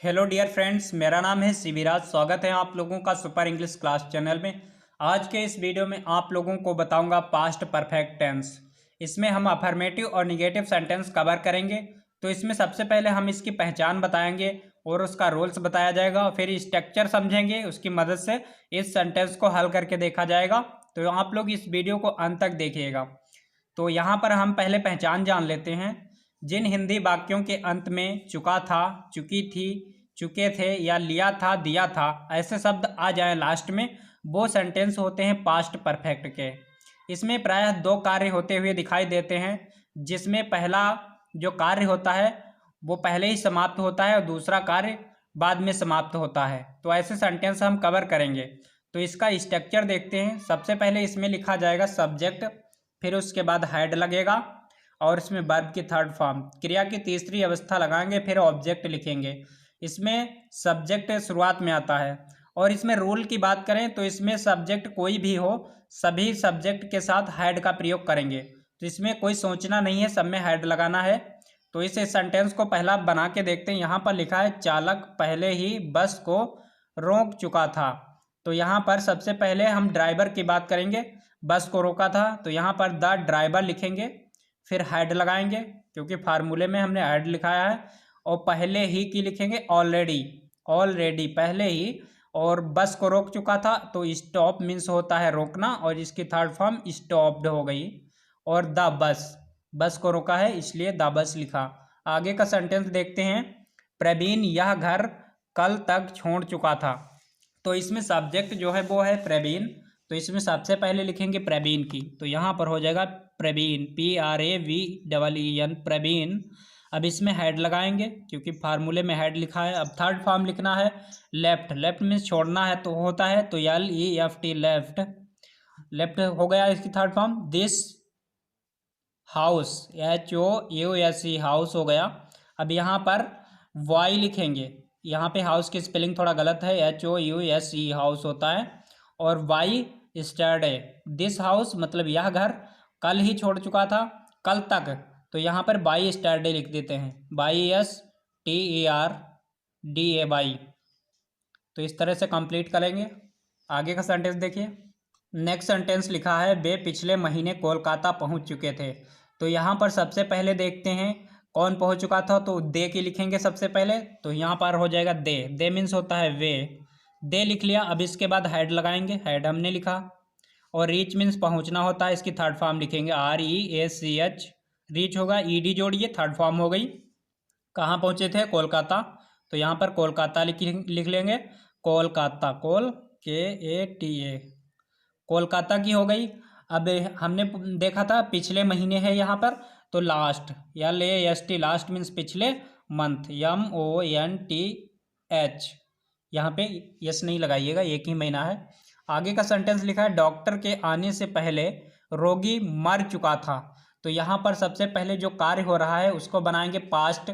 Hello dear friends, मेरा नाम है शिविराज। स्वागत है आप लोगों का सुपर इंग्लिश क्लास चैनल में। आज के इस वीडियो में आप लोगों को बताऊंगा पास्ट परफेक्ट टेंस। इसमें हम अफर्मेटिव और निगेटिव सेंटेंस कवर करेंगे। तो इसमें सबसे पहले हम इसकी पहचान बताएंगे और उसका रूल्स बताया जाएगा और फिर स्ट्रक्चर समझेंगे। उसकी मदद से इस सेंटेंस को हल करके देखा जाएगा। तो आप लोग इस वीडियो को अंत तक देखिएगा। तो यहाँ पर हम पहले पहचान जान लेते हैं। जिन हिंदी वाक्यों के अंत में चुका था, चुकी थी, चुके थे या लिया था, दिया था ऐसे शब्द आ जाए लास्ट में, वो सेंटेंस होते हैं पास्ट परफेक्ट के। इसमें प्रायः दो कार्य होते हुए दिखाई देते हैं, जिसमें पहला जो कार्य होता है वो पहले ही समाप्त होता है और दूसरा कार्य बाद में समाप्त होता है। तो ऐसे सेंटेंस हम कवर करेंगे। तो इसका स्ट्रक्चर देखते हैं। सबसे पहले इसमें लिखा जाएगा सब्जेक्ट, फिर उसके बाद हेड लगेगा और इसमें वर्ब की थर्ड फॉर्म, क्रिया की तीसरी अवस्था लगाएंगे, फिर ऑब्जेक्ट लिखेंगे। इसमें सब्जेक्ट शुरुआत में आता है। और इसमें रूल की बात करें तो इसमें सब्जेक्ट कोई भी हो, सभी सब्जेक्ट के साथ हेड का प्रयोग करेंगे। तो इसमें कोई सोचना नहीं है, सब में हेड लगाना है। तो इस सेंटेंस को पहला बना के देखते हैं। यहाँ पर लिखा है चालक पहले ही बस को रोक चुका था। तो यहाँ पर सबसे पहले हम ड्राइवर की बात करेंगे। बस को रोका था तो यहाँ पर द ड्राइवर लिखेंगे, फिर हेड लगाएंगे क्योंकि फार्मूले में हमने हेड लिखाया है। और पहले ही की लिखेंगे ऑलरेडी, ऑलरेडी पहले ही। और बस को रोक चुका था तो स्टॉप मीन्स होता है रोकना, और इसकी थर्ड फॉर्म स्टॉप्ड हो गई। और द बस, बस को रोका है इसलिए द बस लिखा। आगे का सेंटेंस देखते हैं। प्रवीण यह घर कल तक छोड़ चुका था। तो इसमें सब्जेक्ट जो है वो है प्रवीण। तो इसमें सबसे पहले लिखेंगे प्रवीण की। तो यहाँ पर हो जाएगा प्रवीण, PRAVEEN, प्रवीण। अब इसमें हेड लगाएंगे क्योंकि फार्मूले में हेड लिखा है। अब थर्ड फॉर्म लिखना है लेफ्ट, लेफ्ट मीन्स छोड़ना है तो होता है तो LEFT, लेफ्ट, लेफ्ट हो गया इसकी third form. This house, HOUSE, house हो गया। अब यहाँ पर वाई लिखेंगे। यहाँ पे हाउस की स्पेलिंग थोड़ा गलत है, HOUSE हाउस होता है। और वाई स्टरडे, दिस हाउस मतलब यह घर कल ही छोड़ चुका था, कल तक। तो यहाँ पर बाई स्टरडे लिख देते हैं, BYSTERDAY। तो इस तरह से कंप्लीट करेंगे। आगे का सेंटेंस देखिए। नेक्स्ट सेंटेंस लिखा है वे पिछले महीने कोलकाता पहुंच चुके थे। तो यहाँ पर सबसे पहले देखते हैं कौन पहुंच चुका था। तो दे की लिखेंगे सबसे पहले। तो यहाँ पर हो जाएगा दे, दे मीन्स होता है वे, दे लिख लिया। अब इसके बाद हेड लगाएंगे, हेड हमने लिखा। और रीच मीन्स पहुंचना होता है, इसकी थर्ड फॉर्म लिखेंगे REACH, रीच होगा, ED जोड़िए, थर्ड फॉर्म हो गई। कहाँ पहुंचे थे? कोलकाता। तो यहाँ पर कोलकाता लिख लेंगे, कोलकाता, KATA, कोलकाता की हो गई। अब हमने देखा था पिछले महीने है यहाँ पर, तो लास्ट, LAST, लास्ट मीन्स पिछले, मंथ, MONTH। यहाँ पे यस नहीं लगाइएगा, एक ही महीना है। आगे का सेंटेंस लिखा है डॉक्टर के आने से पहले रोगी मर चुका था। तो यहाँ पर सबसे पहले जो कार्य हो रहा है उसको बनाएंगे पास्ट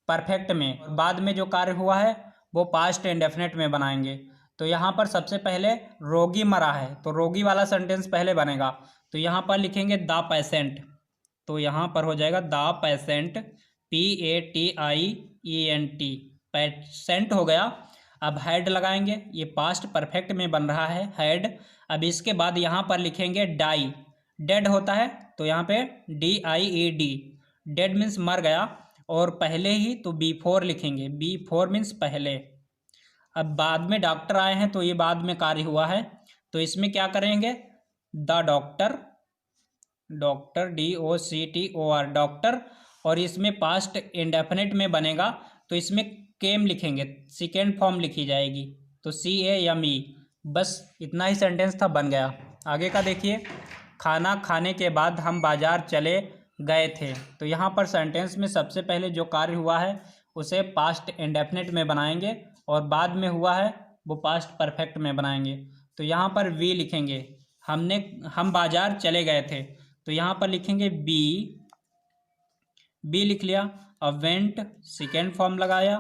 परफेक्ट में, बाद में जो कार्य हुआ है वो पास्ट इंडेफिनिट में बनाएंगे। तो यहाँ पर सबसे पहले रोगी मरा है तो रोगी वाला सेंटेंस पहले बनेगा। तो यहाँ पर लिखेंगे द पेशेंट। तो यहाँ पर हो जाएगा द पेशेंट, PATIENT, पेशेंट हो गया। अब हेड लगाएंगे, ये पास्ट परफेक्ट में बन रहा है हेड। अब इसके बाद यहाँ पर लिखेंगे डाई, डेड होता है तो यहाँ पे DIED, डेड मीन्स मर गया। और पहले ही तो बिफोर लिखेंगे, बिफोर मीन्स पहले। अब बाद में डॉक्टर आए हैं तो ये बाद में कार्य हुआ है। तो इसमें क्या करेंगे? The doctor, doctor DOCTOR, doctor. और इसमें पास्ट इंडेफिनिट में बनेगा तो इसमें केम लिखेंगे, सेकेंड फॉर्म लिखी जाएगी तो CAME। बस इतना ही सेंटेंस था, बन गया। आगे का देखिए। खाना खाने के बाद हम बाजार चले गए थे। तो यहाँ पर सेंटेंस में सबसे पहले जो कार्य हुआ है उसे पास्ट इंडेफिनिट में बनाएंगे और बाद में हुआ है वो पास्ट परफेक्ट में बनाएंगे। तो यहाँ पर वी लिखेंगे, हम बाजार चले गए थे। तो यहाँ पर लिखेंगे बी लिख लिया। अब वेंट, सेकेंड फॉर्म लगाया,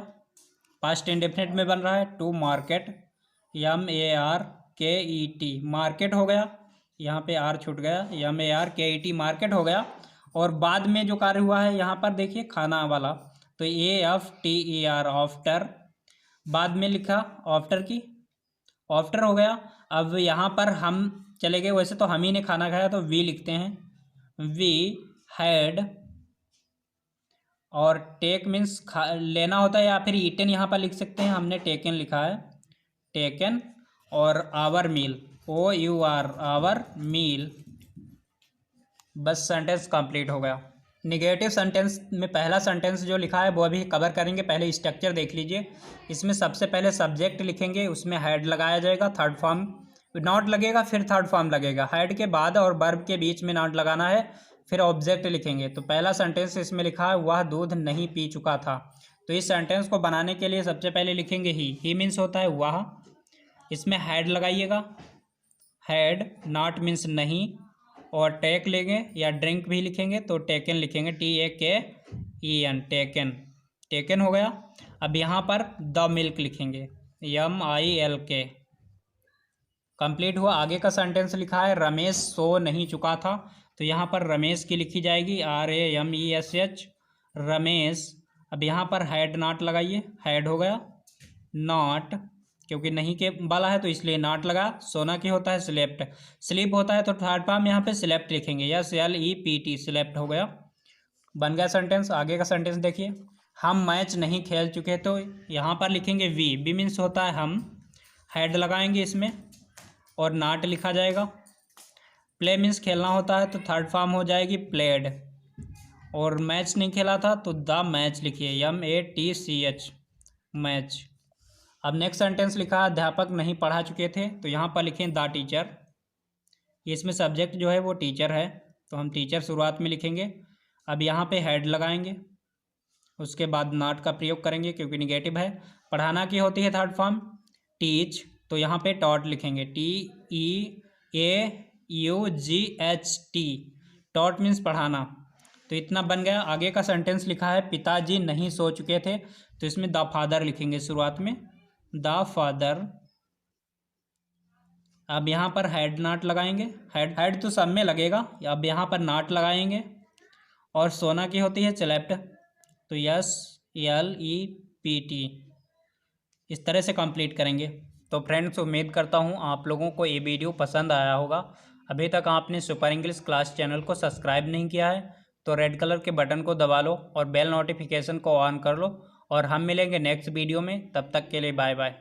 पास्ट इंडेफिनिट में बन रहा है। टू मार्केट, MARKET, मार्केट हो गया। यहाँ पे आर छूट गया, MARKET, मार्केट हो गया। और बाद में जो कार्य हुआ है यहाँ पर देखिए खाना वाला, तो AFTER, आफ्टर, बाद में लिखा आफ्टर की, आफ्टर हो गया। अब यहाँ पर हम चले गए, वैसे तो हम ही ने खाना खाया तो वी लिखते हैं, वी हैड, और टेक मीन्स लेना होता है या फिर ईटन यहाँ पर लिख सकते हैं, हमने टेकन लिखा है, टेकन। और आवर मील, OUR, आवर मील। बस सेंटेंस कंप्लीट हो गया। निगेटिव सेंटेंस में पहला सेंटेंस जो लिखा है वो अभी कवर करेंगे, पहले स्ट्रक्चर देख लीजिए। इसमें सबसे पहले सब्जेक्ट लिखेंगे, उसमें हैड लगाया जाएगा, थर्ड फॉर्म नॉट लगेगा, फिर थर्ड फॉर्म लगेगा। हैड के बाद और वर्ब के बीच में नॉट लगाना है, फिर ऑब्जेक्ट लिखेंगे। तो पहला सेंटेंस इसमें लिखा है वह दूध नहीं पी चुका था। तो इस सेंटेंस को बनाने के लिए सबसे पहले लिखेंगे ही मीन्स होता है वह, इसमेन हैड लगाइएगा, हैड, नॉट मीन्स नहीं, और टेक लेंगे या ड्रिंक भी लिखेंगे तो टेकन लिखेंगे, TAKEN, टेकन, टेकन हो गया। अब यहाँ पर द मिल्क लिखेंगे, MILK, कंप्लीट हुआ। आगे का सेंटेंस लिखा है रमेश सो नहीं चुका था, तो यहाँ पर रमेश की लिखी जाएगी, RAMESH, रमेश। अब यहाँ पर हैड नॉट लगाइए, हैड हो गया, नॉट क्योंकि नहीं के वाला है तो इसलिए नॉट लगा। सोना की होता है स्लेप्ट, स्लीप होता है तो थर्ड फॉर्म यहाँ पे स्लेप्ट लिखेंगे, SLEPT, स्लेप्ट हो गया, बन गया सेंटेंस। आगे का सेंटेंस देखिए, हम मैच नहीं खेल चुके, तो यहाँ पर लिखेंगे वी मीन्स होता है हम, हैड लगाएंगे इसमें और नॉट लिखा जाएगा। प्ले मीन्स खेलना होता है तो थर्ड फॉर्म हो जाएगी प्लेड, और मैच नहीं खेला था तो द मैच लिखिए, MATCH, मैच। अब नेक्स्ट सेंटेंस लिखा है अध्यापक नहीं पढ़ा चुके थे, तो यहाँ पर लिखें द टीचर, इसमें सब्जेक्ट जो है वो टीचर है तो हम टीचर शुरुआत में लिखेंगे। अब यहाँ पे हेड लगाएंगे, उसके बाद नॉट का प्रयोग करेंगे क्योंकि निगेटिव है। पढ़ाना की होती है थर्ड फॉर्म टीच, तो यहाँ पे टॉट लिखेंगे, TEAUGHT, टॉट मीन्स पढ़ाना। तो इतना बन गया। आगे का सेंटेंस लिखा है पिताजी नहीं सो चुके थे, तो इसमें द फादर लिखेंगे शुरुआत में, द फादर। अब यहाँ पर हेड नॉट लगाएंगे, हेड तो सब में लगेगा, अब यहाँ पर नॉट लगाएंगे। और सोना की होती है स्लेप्ट, तो SLEPT, इस तरह से कंप्लीट करेंगे। तो फ्रेंड्स उम्मीद करता हूँ आप लोगों को ये वीडियो पसंद आया होगा। अभी तक आपने सुपर इंग्लिश क्लास चैनल को सब्सक्राइब नहीं किया है तो रेड कलर के बटन को दबा लो और बेल नोटिफिकेशन को ऑन कर लो, और हम मिलेंगे नेक्स्ट वीडियो में। तब तक के लिए बाय बाय।